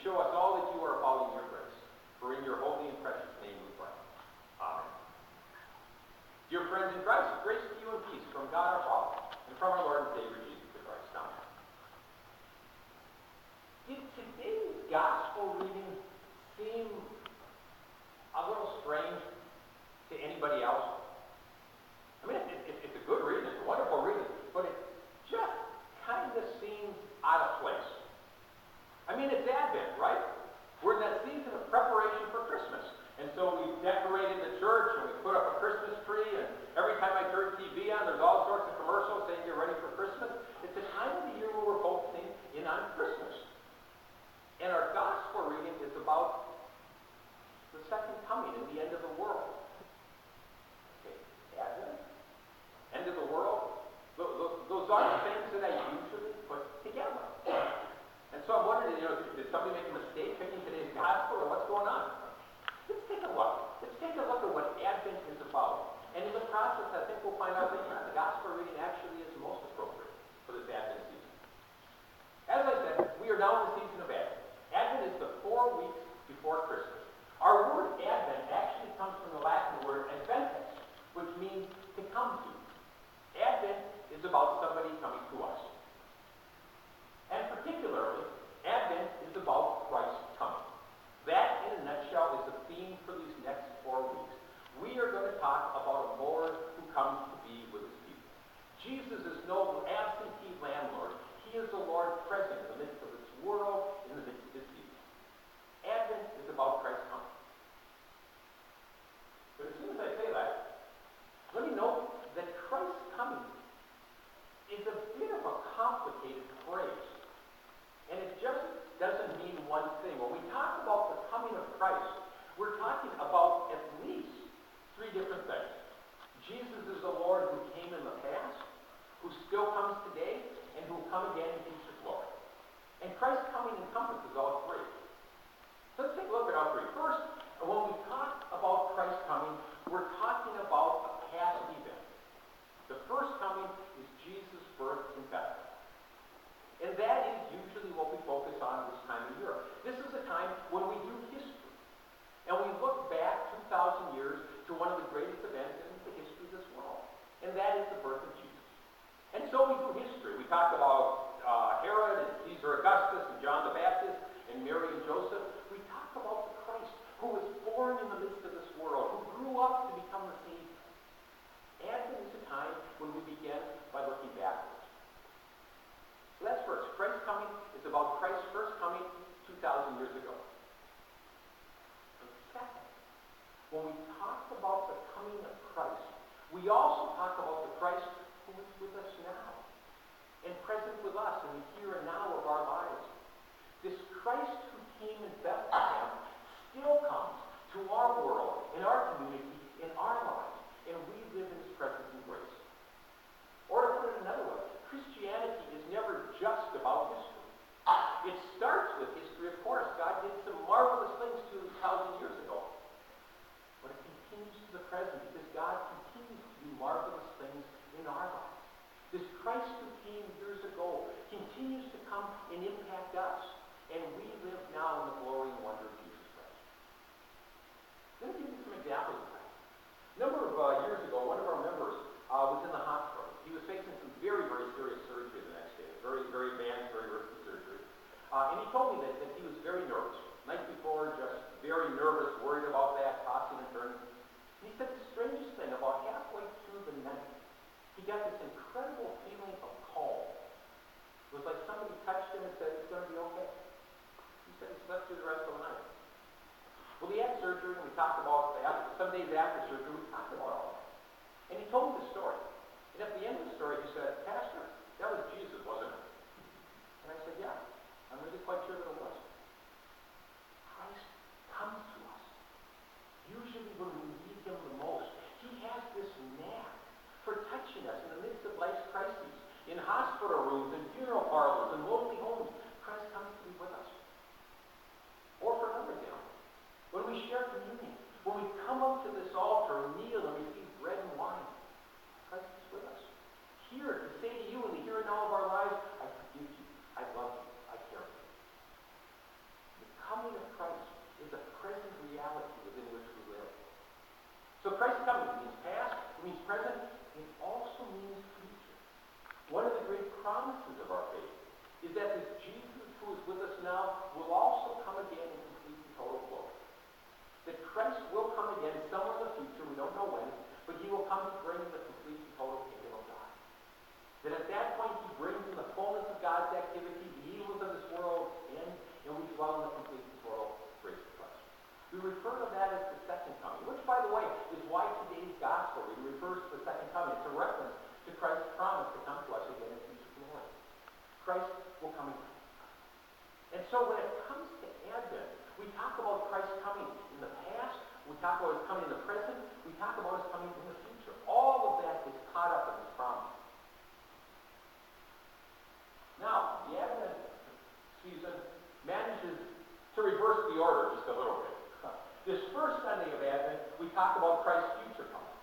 show us all that you are about in your grace. For in your holy and precious name we pray. Amen. Dear friends in Christ, grace to you and peace from God our Father and from our Lord and Savior Jesus the Christ. Amen. Did today's gospel reading seem a little strange to anybody else? I mean, it's a good reading, it's a wonderful reading, but it just kind of seems out of place. I mean, it's Advent, right? We're in that season of preparation for Christmas. And so we've decorated the church and we put up a Christmas tree, and every time I turn TV on, there's all sorts of commercials saying you're ready for Christmas. It's a time of the year where we're focusing in on Christmas. And our gospel reading is about the second coming and the end of the world. Okay, Advent, end of the world. Those aren't things that I usually put together. And so I'm wondering, did somebody make a mistake picking today's gospel, or what's going on? Let's take a look. Let's take a look at what Advent is about. And in the process, I think we'll find out that the gospel reading actually is most appropriate for this Advent season. As I said, we are now in the season of Advent. Advent is the 4 weeks before Christmas. Our word Advent actually comes from the Latin word adventus, which means to come to. Advent is about somebody coming to us. And particularly, Advent is about Christ's coming. That, in a nutshell, is the theme for these next 4 weeks. We are going to talk about a Lord who comes to be with his people. Jesus is no absentee landlord. He is the Lord present in the midst of this world, in the midst of his people. Advent is about Christ's coming. But as soon as I say that, let me note that Christ's coming is a bit of a complicated phrase. And it just doesn't mean one thing. When we talk about the coming of Christ, we're talking about at least 3 different things. Jesus is the Lord who came in the past, who still comes today, and who will come again in future glory. And Christ's coming encompasses all 3. So let's take a look at all 3. First, when we talk about Christ's coming, we're talking about a past event. The first coming is Jesus' birth in Bethlehem. And that is usually what we focus on this time of year. This is a time when we do history. And we look back 2,000 years to one of the greatest events in the history of this world. And that is the birth of Jesus. And so we do history. We talk about Herod and Caesar Augustus and John the Baptist and Mary and Joseph. We talk about the Christ who was born in the midst of this world, who grew up to become the Savior. Advent is a time when we begin by looking backwards. So that's first. Christ's coming is about Christ's first coming 2,000 years ago. And second, when we talk about the coming of Christ, we also talk about the Christ who is with us now and present with us in the here and now of our lives. This Christ who came in Bethlehem still comes to our world, in our community, in our lives, and we live in his presence and grace. Or to put it another way, Christianity is never just about history. It starts with history, of course. God did some marvelous things 2,000 years ago. But it continues to the present because God continues to do marvelous things in our lives. This Christ who came years ago continues to come and impact us. And we live now in the glory and wonder of Jesus Christ. Let me give you some examples of that. A number of years ago, one of our members was in the hospital. He was facing some very, very serious surgery the next day. Very, very advanced, very risky surgery. And he told me that he was very nervous. Night before, just very nervous, worried about that, tossing and turning. And he said the strangest thing, about halfway through the night, he got this incredible feeling of calm. It was like somebody touched him and said, it's going to be okay. He said he slept through the rest of the night. Well, he had surgery, and we talked about that. Some days after surgery, we talked about all that. And he told me the story. And at the end of the story, he said, Pastor, that was Jesus, wasn't it? And I said, yeah, I'm really quite sure that it was. Christ comes to us. Usually when we need him the most, he has this knack for touching us in the midst of life's crises. In hospital rooms, in funeral parlors, in lonely homes, Christ comes to be with us. Or for another example, when we share communion, when we come up to this altar and kneel and receive bread and wine, Christ is with us. Here to say to you in the here and now of our lives, I forgive you, I love you, I care for you. The again somewhere in the future, we don't know when, but he will come to bring the complete and total kingdom of God. That at that point he brings in the fullness of God's activity, the evils of this world end, and we dwell in the complete and total grace of Christ. We refer to that as the second coming, which, by the way, is why today's gospel refers to the second coming. It's a reference to Christ's promise to come to us again in future glory. Christ will come again. And so when it comes to Advent, we talk about Christ coming in the past, we talk about his coming in the present, we talk about his coming in the future. All of that is caught up in this promise. Now, the Advent season manages to reverse the order just a little bit. This first Sunday of Advent, we talk about Christ's future coming.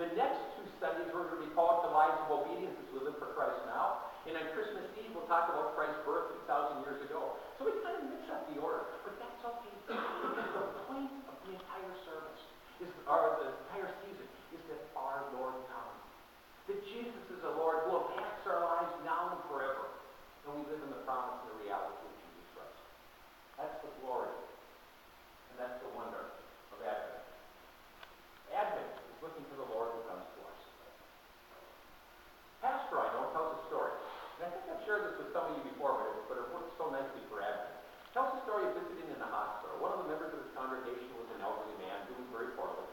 The next two Sundays, we're going to be called to lives of obedience as we live for Christ now. And on Christmas Eve, we'll talk about Christ's birth 2,000 years ago. So we kind of mix up the order, but that's okay. Because the point of the entire service, or the entire season, is that our Lord comes. That Jesus is the Lord who impacts our lives now and forever. And we live in the promise and the reality of Jesus Christ. That's the glory. And that's the wonder of Advent. Advent is looking to the Lord who comes to us. Pastor I know tells a story. And I think I've shared this with some of you before, but it works so nicely for Advent. Tells a story of visiting in the hospital. One of the members of his congregation was an elderly man doing very poorly.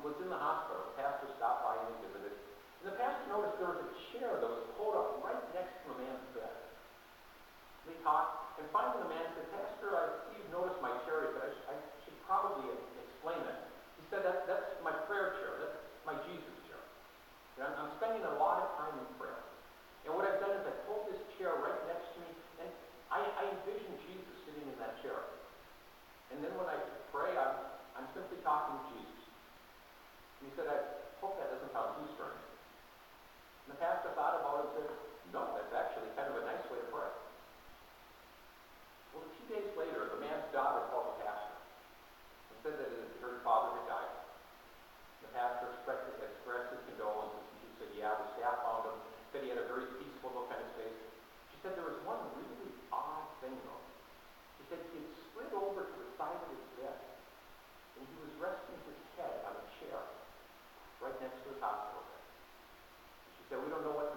Was in the hospital. The pastor stopped by and visited. And the pastor noticed there was a chair that was pulled up right next to a man's bed. They talked, and finally the man said, Pastor, I see you've noticed my chair. He said, I should probably explain it. He said, that's my prayer chair. That's my Jesus chair. And I'm spending a lot of time in prayer. And what I've done is I pulled this chair right next to me, and I envision Jesus sitting in that chair. And then when I pray, I'm simply talking to Jesus. And he said, I hope that doesn't sound too strange. And the pastor thought about it and said, no, that's actually kind of a nice way to pray. Well, a few days later, the man's daughter called the pastor and said that her father had died. The pastor expressed his condolences, and she said, yeah, the staff found him. Said he had a very peaceful look on his face. She said there was one really odd thing, though. She said he had slid over to the side of his bed, and he was resting his head on a chair right next to his hospital bed. She said, we don't know what